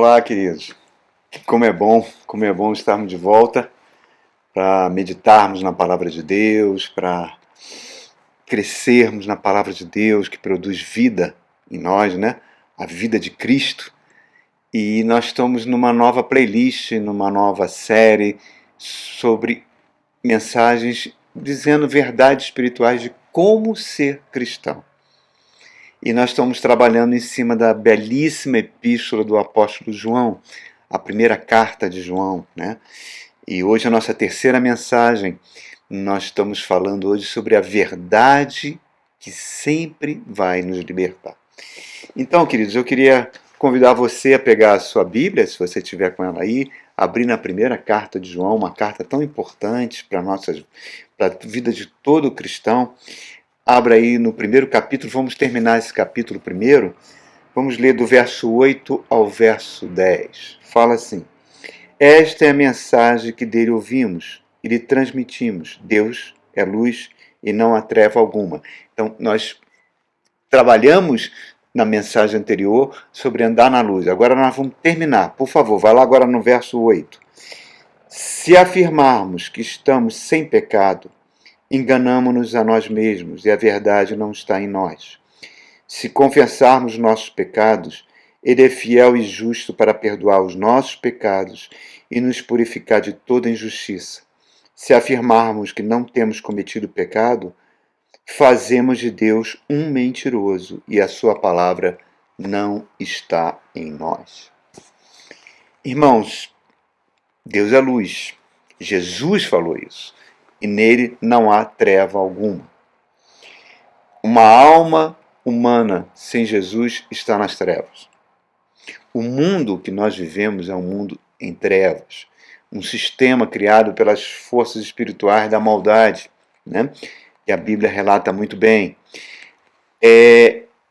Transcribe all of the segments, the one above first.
Olá, queridos. Como é bom estarmos de volta para meditarmos na palavra de Deus, para crescermos na palavra de Deus que produz vida em nós, né? A vida de Cristo. E nós estamos numa nova playlist, numa nova série sobre mensagens dizendo verdades espirituais de como ser cristão. E nós estamos trabalhando em cima da belíssima epístola do apóstolo João, a primeira carta de João, né? E hoje a nossa terceira mensagem, nós estamos falando hoje sobre a verdade que sempre vai nos libertar. Então, queridos, eu queria convidar você a pegar a sua Bíblia, se você tiver com ela aí, abrir na primeira carta de João, uma carta tão importante para a vida de todo cristão. Abra aí no primeiro capítulo, vamos terminar esse capítulo primeiro. Vamos ler do verso 8 ao verso 10. Fala assim: esta é a mensagem que dele ouvimos e lhe transmitimos. Deus é luz e não há treva alguma. Então, nós trabalhamos na mensagem anterior sobre andar na luz. Agora nós vamos terminar. Por favor, vai lá agora no verso 8. Se afirmarmos que estamos sem pecado, enganamo-nos a nós mesmos e a verdade não está em nós. Se confessarmos nossos pecados, Ele é fiel e justo para perdoar os nossos pecados e nos purificar de toda injustiça. Se afirmarmos que não temos cometido pecado, fazemos de Deus um mentiroso e a sua palavra não está em nós. Irmãos, Deus é luz. Jesus falou isso. E nele não há treva alguma. Uma alma humana sem Jesus está nas trevas. O mundo que nós vivemos é um mundo em trevas, um sistema criado pelas forças espirituais da maldade, né? Que a Bíblia relata muito bem.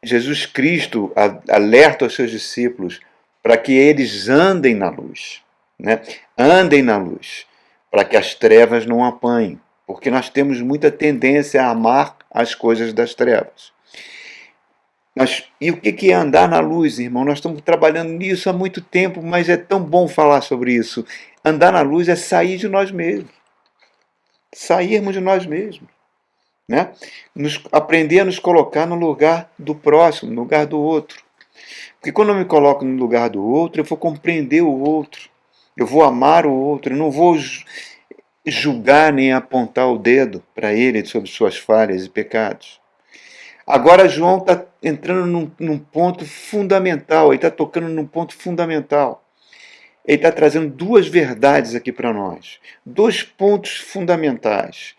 Jesus Cristo alerta os seus discípulos para que eles andem na luz, né? Andem na luz, para que as trevas não apanhem, porque nós temos muita tendência a amar as coisas das trevas. E o que é andar na luz, irmão? Nós estamos trabalhando nisso há muito tempo, mas é tão bom falar sobre isso. Andar na luz é sair de nós mesmos. Sairmos de nós mesmos. Né? Aprender a nos colocar no lugar do próximo, no lugar do outro. Porque quando eu me coloco no lugar do outro, eu vou compreender o outro. Eu vou amar o outro. Eu não vou julgar nem apontar o dedo para ele sobre suas falhas e pecados. Agora João está entrando num ponto fundamental, ele está tocando num ponto fundamental. Ele está trazendo duas verdades aqui para nós, dois pontos fundamentais.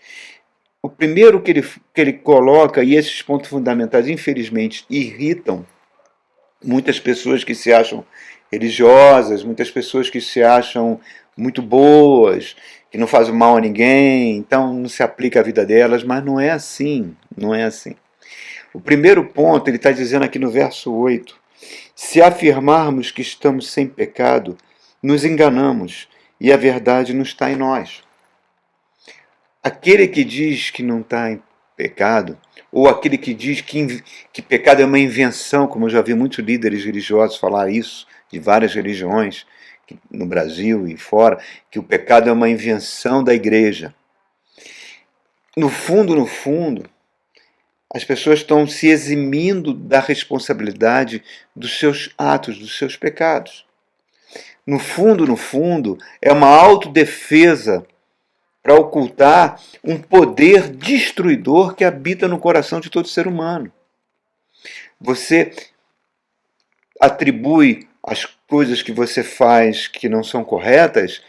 O primeiro que ele coloca, e esses pontos fundamentais infelizmente irritam muitas pessoas que se acham religiosas, muitas pessoas que se acham muito boas, que não fazem mal a ninguém, então não se aplica à vida delas, mas não é assim, não é assim. O primeiro ponto, ele está dizendo aqui no verso 8, se afirmarmos que estamos sem pecado, nos enganamos e a verdade não está em nós. Aquele que diz que não está em pecado, ou aquele que diz que pecado é uma invenção, como eu já vi muitos líderes religiosos falar isso, de várias religiões, no Brasil e fora, que o pecado é uma invenção da igreja. No fundo, as pessoas estão se eximindo da responsabilidade dos seus atos, dos seus pecados. No fundo, é uma autodefesa para ocultar um poder destruidor que habita no coração de todo ser humano. Você atribui as coisas que você faz que não são corretas.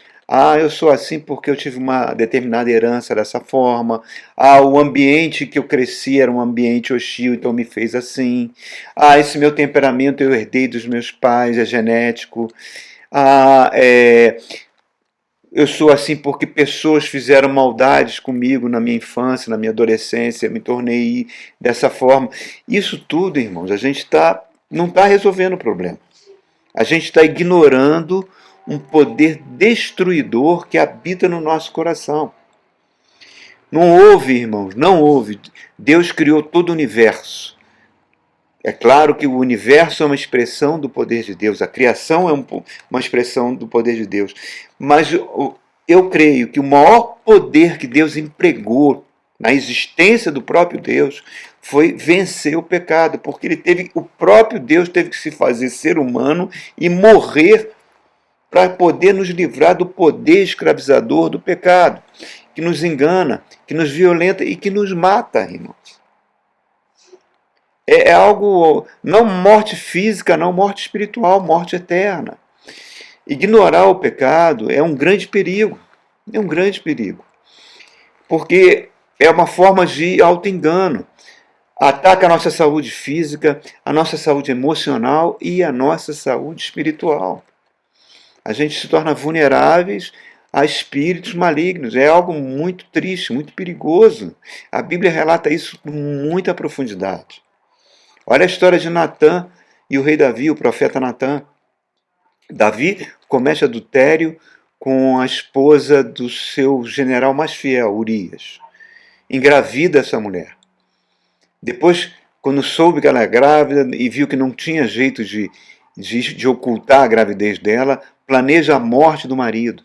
Eu sou assim porque eu tive uma determinada herança dessa forma. O ambiente que eu cresci era um ambiente hostil, então me fez assim. Esse meu temperamento eu herdei dos meus pais, é genético. Eu sou assim porque pessoas fizeram maldades comigo na minha infância, na minha adolescência, me tornei dessa forma. Isso tudo, irmãos, a gente não está resolvendo o problema. A gente está ignorando um poder destruidor que habita no nosso coração. Não houve, irmãos, não houve. Deus criou todo o universo. É claro que o universo é uma expressão do poder de Deus, a criação é uma expressão do poder de Deus, mas eu creio que o maior poder que Deus empregou na existência do próprio Deus foi vencer o pecado, porque o próprio Deus teve que se fazer ser humano e morrer para poder nos livrar do poder escravizador do pecado, que nos engana, que nos violenta e que nos mata, irmãos. É algo, não morte física, não morte espiritual, morte eterna. Ignorar o pecado é um grande perigo, é um grande perigo, porque é uma forma de auto-engano. Ataca a nossa saúde física, a nossa saúde emocional e a nossa saúde espiritual. A gente se torna vulneráveis a espíritos malignos. É algo muito triste, muito perigoso. A Bíblia relata isso com muita profundidade. Olha a história de Natã e o rei Davi, o profeta Natã. Davi comete adultério com a esposa do seu general mais fiel, Urias. Engravida essa mulher. Depois, quando soube que ela era grávida e viu que não tinha jeito de ocultar a gravidez dela, planeja a morte do marido.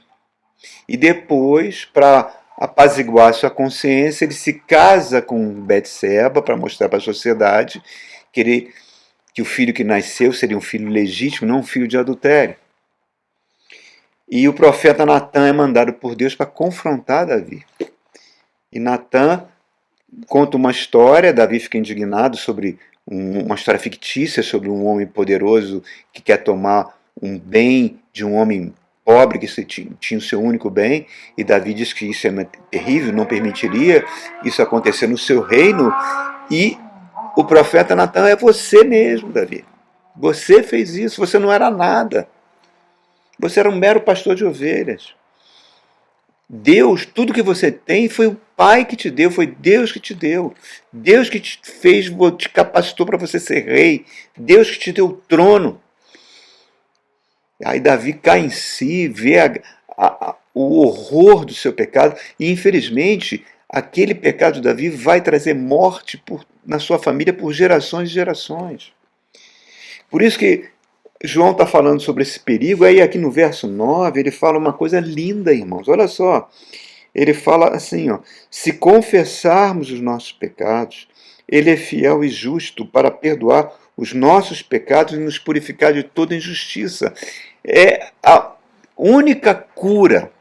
E depois, para apaziguar sua consciência, ele se casa com Betseba para mostrar para a sociedade que o filho que nasceu seria um filho legítimo, não um filho de adultério. E o profeta Natã é mandado por Deus para confrontar Davi. E Natã conta uma história, Davi fica indignado sobre uma história fictícia sobre um homem poderoso que quer tomar um bem de um homem pobre que tinha o seu único bem, e Davi diz que isso é terrível, não permitiria isso acontecer no seu reino, e o profeta Natã é você mesmo, Davi. Você fez isso, você não era nada. Você era um mero pastor de ovelhas. Deus, tudo que você tem foi o Pai que te deu, foi Deus que te deu. Deus que te fez, te capacitou para você ser rei. Deus que te deu o trono. Aí Davi cai em si, vê o horror do seu pecado e, infelizmente, aquele pecado de Davi vai trazer morte na sua família por gerações e gerações. Por isso que João está falando sobre esse perigo, aí aqui no verso 9 ele fala uma coisa linda, irmãos. Olha só, ele fala assim, ó, se confessarmos os nossos pecados, ele é fiel e justo para perdoar os nossos pecados e nos purificar de toda injustiça. É a única cura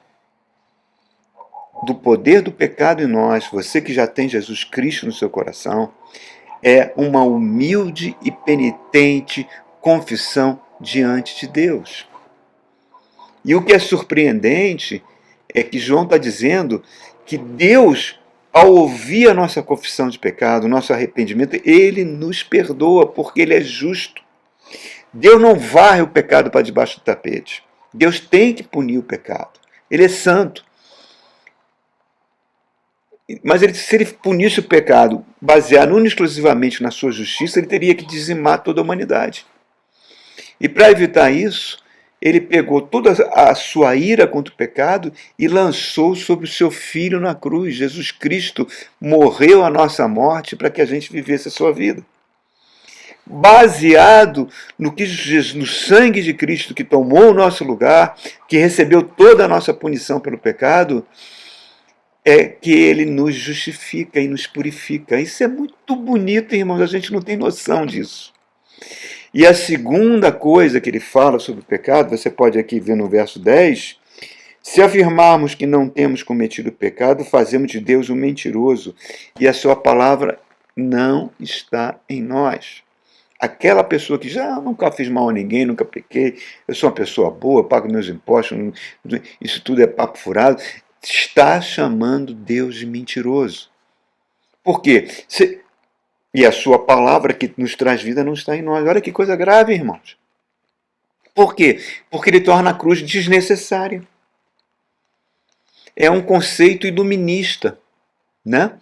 do poder do pecado em nós, você que já tem Jesus Cristo no seu coração, é uma humilde e penitente confissão diante de Deus. E o que é surpreendente é que João está dizendo que Deus, ao ouvir a nossa confissão de pecado, o nosso arrependimento, Ele nos perdoa, porque Ele é justo. Deus não varre o pecado para debaixo do tapete. Deus tem que punir o pecado. Ele é santo. Mas se ele punisse o pecado baseado única e exclusivamente na sua justiça, ele teria que dizimar toda a humanidade. E para evitar isso, ele pegou toda a sua ira contra o pecado e lançou sobre o seu Filho na cruz. Jesus Cristo morreu a nossa morte para que a gente vivesse a sua vida. Baseado no sangue de Cristo que tomou o nosso lugar, que recebeu toda a nossa punição pelo pecado, é que ele nos justifica e nos purifica. Isso é muito bonito, irmãos, a gente não tem noção disso. E a segunda coisa que ele fala sobre o pecado, você pode aqui ver no verso 10, se afirmarmos que não temos cometido pecado, fazemos de Deus um mentiroso, e a sua palavra não está em nós. Aquela pessoa que já nunca fiz mal a ninguém, nunca pequei, eu sou uma pessoa boa, pago meus impostos, isso tudo é papo furado, está chamando Deus de mentiroso. Por quê? E a sua palavra que nos traz vida não está em nós. Olha que coisa grave, irmãos. Por quê? Porque ele torna a cruz desnecessária. É um conceito iluminista, né?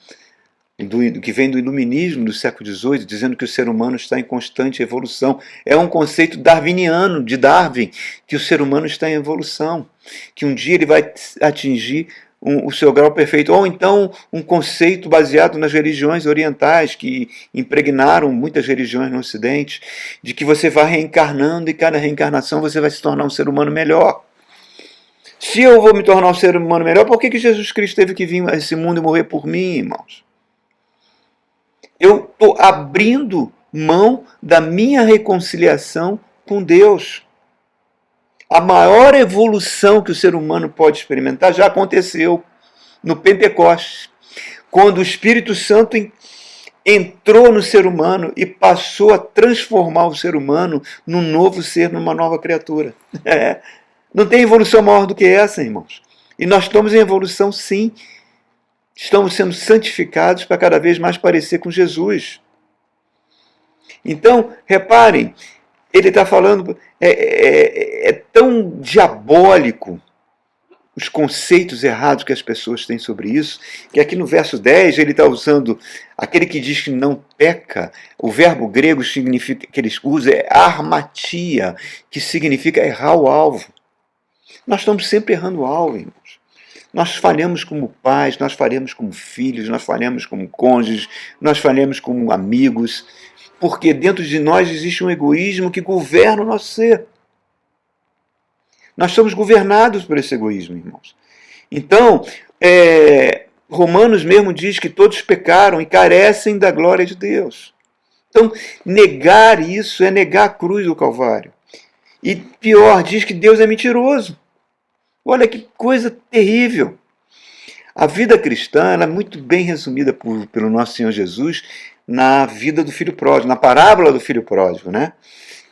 Que vem do iluminismo do século XVIII, dizendo que o ser humano está em constante evolução. É um conceito darwiniano, de Darwin, que o ser humano está em evolução, que um dia ele vai atingir o seu grau perfeito, ou então um conceito baseado nas religiões orientais que impregnaram muitas religiões no Ocidente, de que você vai reencarnando e cada reencarnação você vai se tornar um ser humano melhor. Se eu vou me tornar um ser humano melhor, por que Jesus Cristo teve que vir a esse mundo e morrer por mim, irmãos? Eu estou abrindo mão da minha reconciliação com Deus. A maior evolução que o ser humano pode experimentar já aconteceu no Pentecostes, quando o Espírito Santo entrou no ser humano e passou a transformar o ser humano num novo ser, numa nova criatura. Não tem evolução maior do que essa, irmãos. E nós estamos em evolução, sim. Estamos sendo santificados para cada vez mais parecer com Jesus. Então, reparem, ele está falando, é tão diabólico os conceitos errados que as pessoas têm sobre isso, que aqui no verso 10 ele está usando aquele que diz que não peca, o verbo grego significa, que ele usa é armatia, que significa errar o alvo. Nós estamos sempre errando o alvo, irmãos. Nós falhamos como pais, nós falhamos como filhos, nós falhamos como cônjuges, nós falhamos como amigos, porque dentro de nós existe um egoísmo que governa o nosso ser. Nós somos governados por esse egoísmo, irmãos. Então, Romanos mesmo diz que todos pecaram e carecem da glória de Deus. Então, negar isso é negar a cruz do Calvário. E pior, diz que Deus é mentiroso. Olha que coisa terrível. A vida cristã ela é muito bem resumida pelo nosso Senhor Jesus na vida do filho pródigo, na parábola do filho pródigo, né?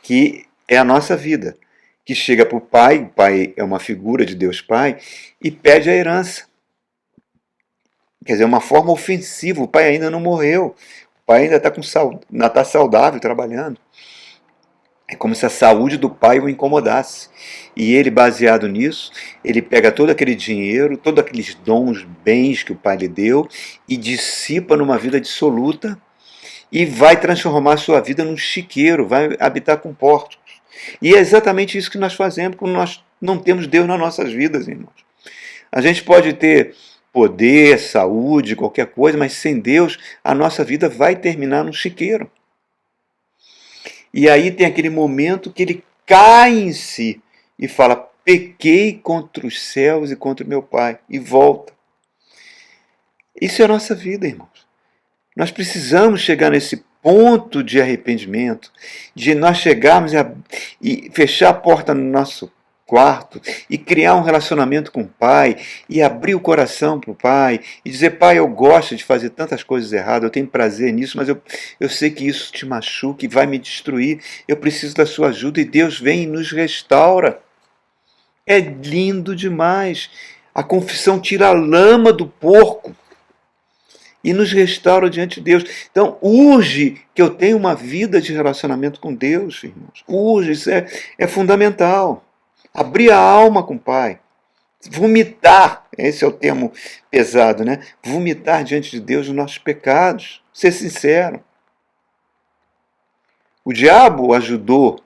Que é a nossa vida, que chega para o pai é uma figura de Deus Pai, e pede a herança. Quer dizer, uma forma ofensiva, o pai ainda não morreu, o pai ainda está saudável, trabalhando. É como se a saúde do pai o incomodasse. E ele, baseado nisso, ele pega todo aquele dinheiro, todos aqueles dons, bens que o pai lhe deu, e dissipa numa vida dissoluta, e vai transformar a sua vida num chiqueiro, vai habitar com porcos. E é exatamente isso que nós fazemos quando nós não temos Deus nas nossas vidas, irmãos. A gente pode ter poder, saúde, qualquer coisa, mas sem Deus, a nossa vida vai terminar num chiqueiro. E aí tem aquele momento que ele cai em si e fala, pequei contra os céus e contra o meu Pai, e volta. Isso é a nossa vida, irmãos. Nós precisamos chegar nesse ponto de arrependimento, de nós chegarmos e fechar a porta no nosso quarto e criar um relacionamento com o Pai e abrir o coração para o Pai e dizer, Pai, eu gosto de fazer tantas coisas erradas, eu tenho prazer nisso, mas eu sei que isso te machuca e vai me destruir, eu preciso da sua ajuda, e Deus vem e nos restaura. É lindo demais. A confissão tira a lama do porco e nos restaura diante de Deus. Então, urge que eu tenha uma vida de relacionamento com Deus, irmãos. Urge, isso é fundamental. Abrir a alma com o Pai. Vomitar, esse é o termo pesado, né? Vomitar diante de Deus os nossos pecados. Ser sincero. O diabo ajudou,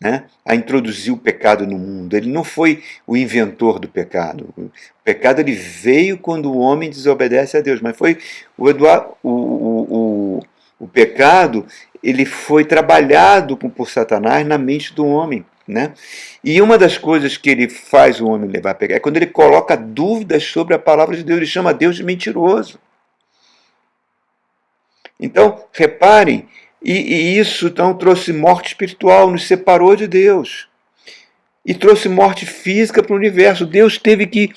né, a introduzir o pecado no mundo. Ele não foi o inventor do pecado. O pecado ele veio quando o homem desobedece a Deus, mas foi o pecado ele foi trabalhado por Satanás na mente do homem. Né? E uma das coisas que ele faz o homem levar a pecar é quando ele coloca dúvidas sobre a palavra de Deus. Ele chama Deus de mentiroso. Então, reparem, e isso então trouxe morte espiritual, nos separou de Deus. E trouxe morte física para o universo. Deus teve que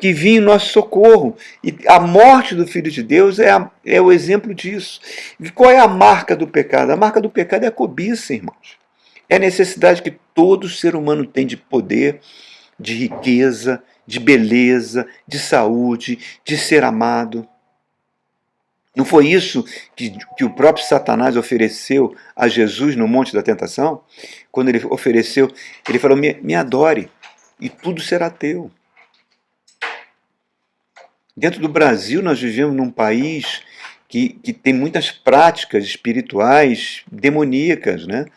vir em nosso socorro. E a morte do Filho de Deus é o exemplo disso. E qual é a marca do pecado? A marca do pecado é a cobiça, irmãos. É a necessidade que todo ser humano tem de poder, de riqueza, de beleza, de saúde, de ser amado. Não foi isso que o próprio Satanás ofereceu a Jesus no Monte da Tentação? Quando ele ofereceu, ele falou, me adore e tudo será teu. Dentro do Brasil, nós vivemos num país que tem muitas práticas espirituais demoníacas, né?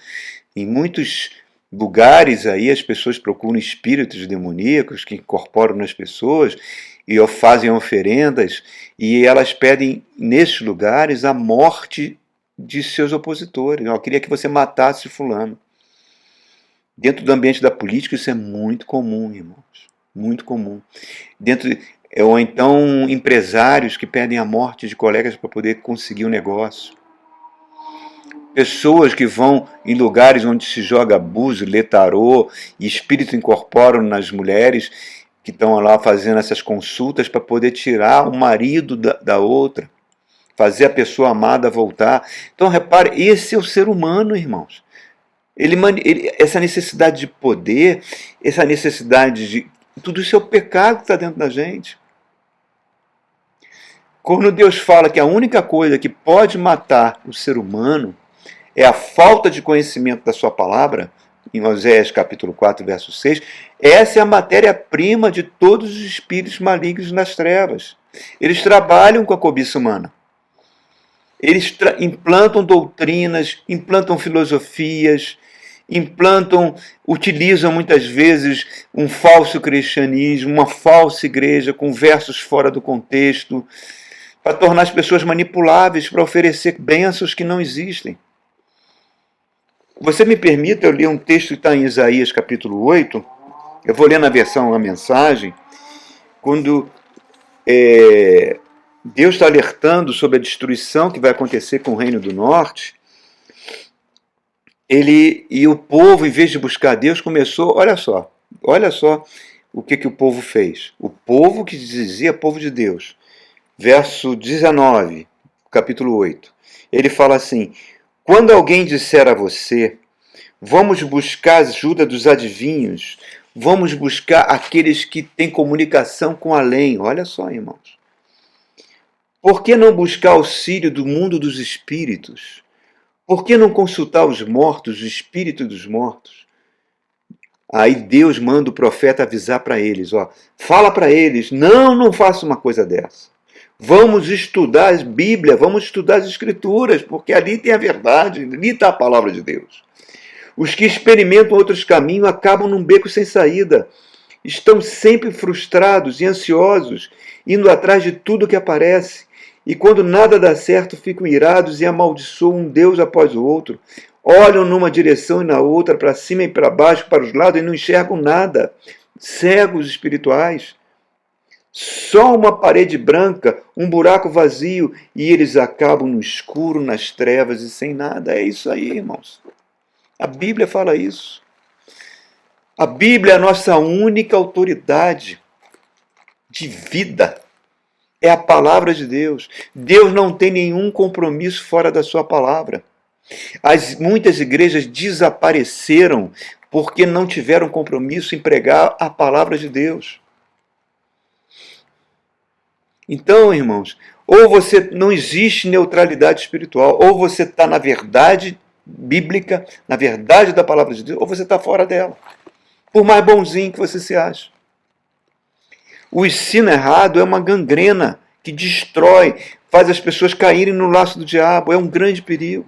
Em muitos lugares aí as pessoas procuram espíritos demoníacos que incorporam nas pessoas e fazem oferendas, e elas pedem nesses lugares a morte de seus opositores. Eu queria que você matasse fulano. Dentro do ambiente da política isso é muito comum, irmãos, muito comum. Ou então empresários que pedem a morte de colegas para poder conseguir um negócio. Pessoas que vão em lugares onde se joga abuso, lê tarô e espírito incorporam nas mulheres que estão lá fazendo essas consultas para poder tirar o marido da outra, fazer a pessoa amada voltar. Então repare, esse é o ser humano, irmãos. Essa necessidade de poder, essa necessidade de... Tudo isso é o pecado que está dentro da gente. Quando Deus fala que a única coisa que pode matar o ser humano é a falta de conhecimento da sua palavra, em Oséias capítulo 4, verso 6, essa é a matéria-prima de todos os espíritos malignos nas trevas. Eles trabalham com a cobiça humana. Eles implantam doutrinas, implantam filosofias, utilizam muitas vezes um falso cristianismo, uma falsa igreja com versos fora do contexto, para tornar as pessoas manipuláveis, para oferecer bênçãos que não existem. Você me permita, eu ler um texto que está em Isaías capítulo 8, eu vou ler na versão A Mensagem, quando Deus está alertando sobre a destruição que vai acontecer com o Reino do Norte, e o povo, em vez de buscar Deus, começou, olha só o que o povo fez. O povo que dizia povo de Deus, verso 19, capítulo 8, ele fala assim: quando alguém disser a você, vamos buscar a ajuda dos adivinhos, vamos buscar aqueles que têm comunicação com além. Olha só, irmãos. Por que não buscar auxílio do mundo dos espíritos? Por que não consultar os mortos, o espírito dos mortos? Aí Deus manda o profeta avisar para eles, fala para eles, não faça uma coisa dessa. Vamos estudar a Bíblia, vamos estudar as Escrituras, porque ali tem a verdade, ali está a palavra de Deus. Os que experimentam outros caminhos acabam num beco sem saída. Estão sempre frustrados e ansiosos, indo atrás de tudo que aparece. E quando nada dá certo, ficam irados e amaldiçoam um Deus após o outro. Olham numa direção e na outra, para cima e para baixo, para os lados, e não enxergam nada. Cegos espirituais. Só uma parede branca, um buraco vazio, e eles acabam no escuro, nas trevas e sem nada. É isso aí, irmãos. A Bíblia fala isso. A Bíblia é a nossa única autoridade de vida. É a palavra de Deus. Deus não tem nenhum compromisso fora da sua palavra. Muitas igrejas desapareceram porque não tiveram compromisso em pregar a palavra de Deus. Então, irmãos, ou você não existe neutralidade espiritual, ou você está na verdade bíblica, na verdade da palavra de Deus, ou você está fora dela. Por mais bonzinho que você se ache. O ensino errado é uma gangrena que destrói, faz as pessoas caírem no laço do diabo, é um grande perigo.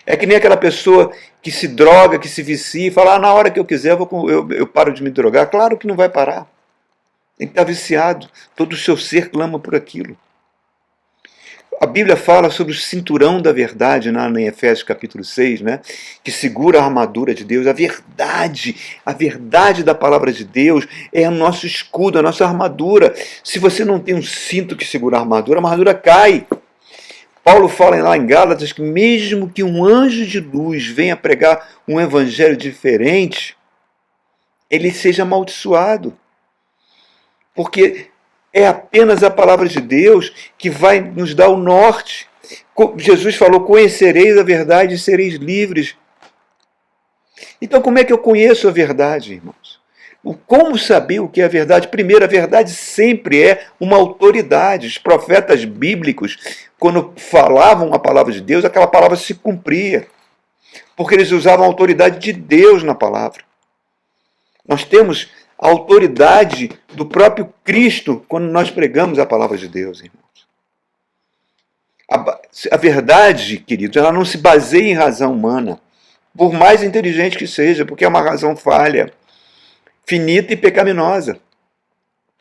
É que nem aquela pessoa que se droga, que se vicia e fala, na hora que eu quiser eu paro de me drogar. Claro que não vai parar. Tem que estar viciado, todo o seu ser clama por aquilo. A Bíblia fala sobre o cinturão da verdade, em Efésios capítulo 6, que segura a armadura de Deus. A verdade da palavra de Deus é o nosso escudo, a nossa armadura. Se você não tem um cinto que segura a armadura cai. Paulo fala lá em Gálatas que mesmo que um anjo de luz venha pregar um evangelho diferente, ele seja amaldiçoado. Porque é apenas a palavra de Deus que vai nos dar o norte. Jesus falou, conhecereis a verdade e sereis livres. Então como é que eu conheço a verdade, irmãos? Como saber o que é a verdade? Primeiro, a verdade sempre é uma autoridade. Os profetas bíblicos, quando falavam a palavra de Deus, aquela palavra se cumpria. Porque eles usavam a autoridade de Deus na palavra. Nós temos a autoridade do próprio Cristo quando nós pregamos a palavra de Deus, irmãos. A verdade, queridos, ela não se baseia em razão humana. por mais inteligente que seja, porque é uma razão falha, finita e pecaminosa.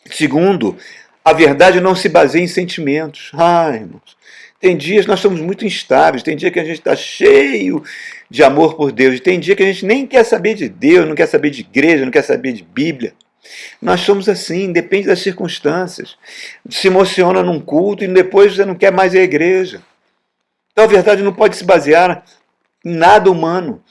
Segundo, a verdade não se baseia em sentimentos. Ai, irmãos, tem dias que nós somos muito instáveis, tem dia que a gente está cheio de amor por Deus, tem dia que a gente nem quer saber de Deus, não quer saber de igreja, não quer saber de Bíblia. Nós somos assim, depende das circunstâncias. Se emociona num culto e depois você não quer mais ir à igreja. Então a verdade não pode se basear em nada humano.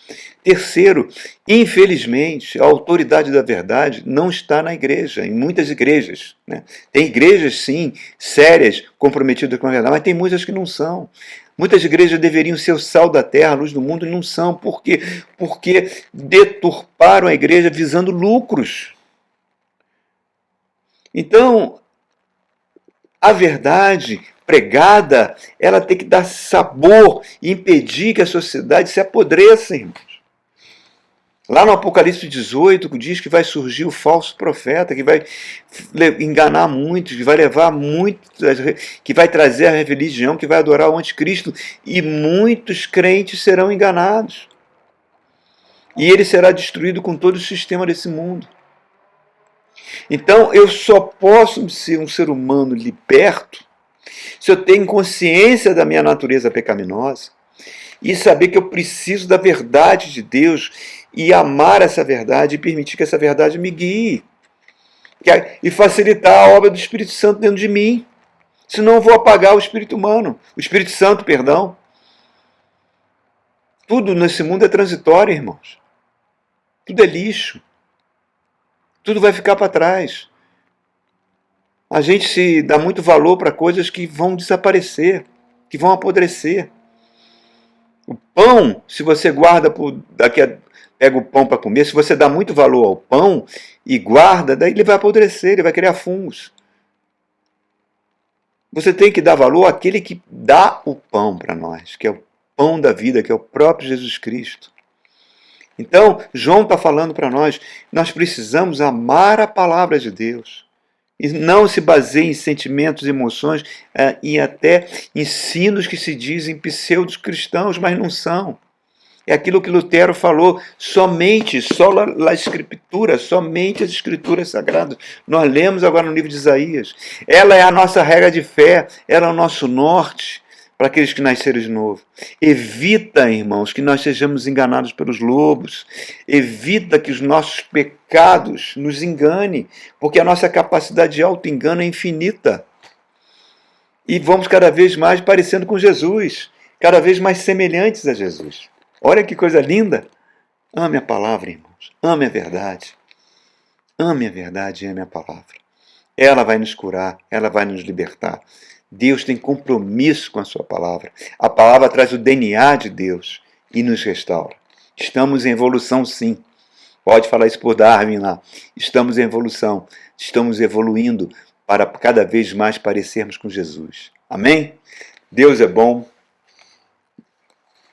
Terceiro, infelizmente, a autoridade da verdade não está na igreja, em muitas igrejas. Né? Tem igrejas, sim, sérias, comprometidas com a verdade, mas tem muitas que não são. Muitas igrejas deveriam ser o sal da terra, a luz do mundo, e não são. Por quê? Porque deturparam a igreja visando lucros. Então, a verdade pregada, ela tem que dar sabor e impedir que a sociedade se apodreça, irmãos. Lá no Apocalipse 18, diz que vai surgir o falso profeta, que vai enganar muitos, que vai levar muitos, que vai trazer a religião, que vai adorar o anticristo, e muitos crentes serão enganados. E ele será destruído com todo o sistema desse mundo. Então, eu só posso ser um ser humano liberto se eu tenho consciência da minha natureza pecaminosa e saber que eu preciso da verdade de Deus e amar essa verdade e permitir que essa verdade me guie e facilitar a obra do Espírito Santo dentro de mim. Senão eu vou apagar o Espírito humano, o Espírito Santo, perdão. Tudo nesse mundo é transitório, irmãos. Tudo é lixo. Tudo vai ficar para trás. A gente se dá muito valor para coisas que vão desaparecer, que vão apodrecer. O pão, se você guarda pega o pão para comer, se você dá muito valor ao pão e guarda, daí ele vai apodrecer, ele vai criar fungos. Você tem que dar valor àquele que dá o pão para nós, que é o pão da vida, que é o próprio Jesus Cristo. Então, João está falando para nós precisamos amar a palavra de Deus. E não se baseia em sentimentos, emoções e até ensinos que se dizem pseudos cristãos, mas não são. É aquilo que Lutero falou, somente, só a Escritura, somente as Escrituras Sagradas. Nós lemos agora no livro de Isaías. Ela é a nossa regra de fé, ela é o nosso norte para aqueles que nasceram de novo. Evita, irmãos, que nós sejamos enganados pelos lobos. Evita que os nossos pecados nos enganem, porque a nossa capacidade de auto-engano é infinita. E vamos cada vez mais parecendo com Jesus, cada vez mais semelhantes a Jesus. Olha que coisa linda! Ame a palavra, irmãos. Ame a verdade. Ame a verdade e ame a palavra. Ela vai nos curar, ela vai nos libertar. Deus tem compromisso com a sua palavra. A palavra traz o DNA de Deus e nos restaura. Estamos em evolução, sim. Pode falar isso por Darwin lá. Estamos em evolução. Estamos evoluindo para cada vez mais parecermos com Jesus. Amém? Deus é bom.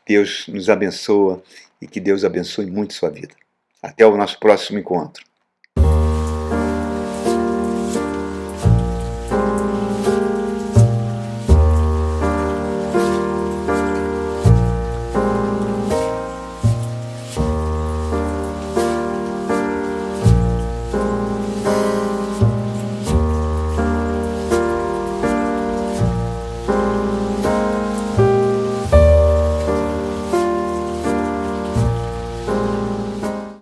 Deus nos abençoa e que Deus abençoe muito sua vida. Até o nosso próximo encontro.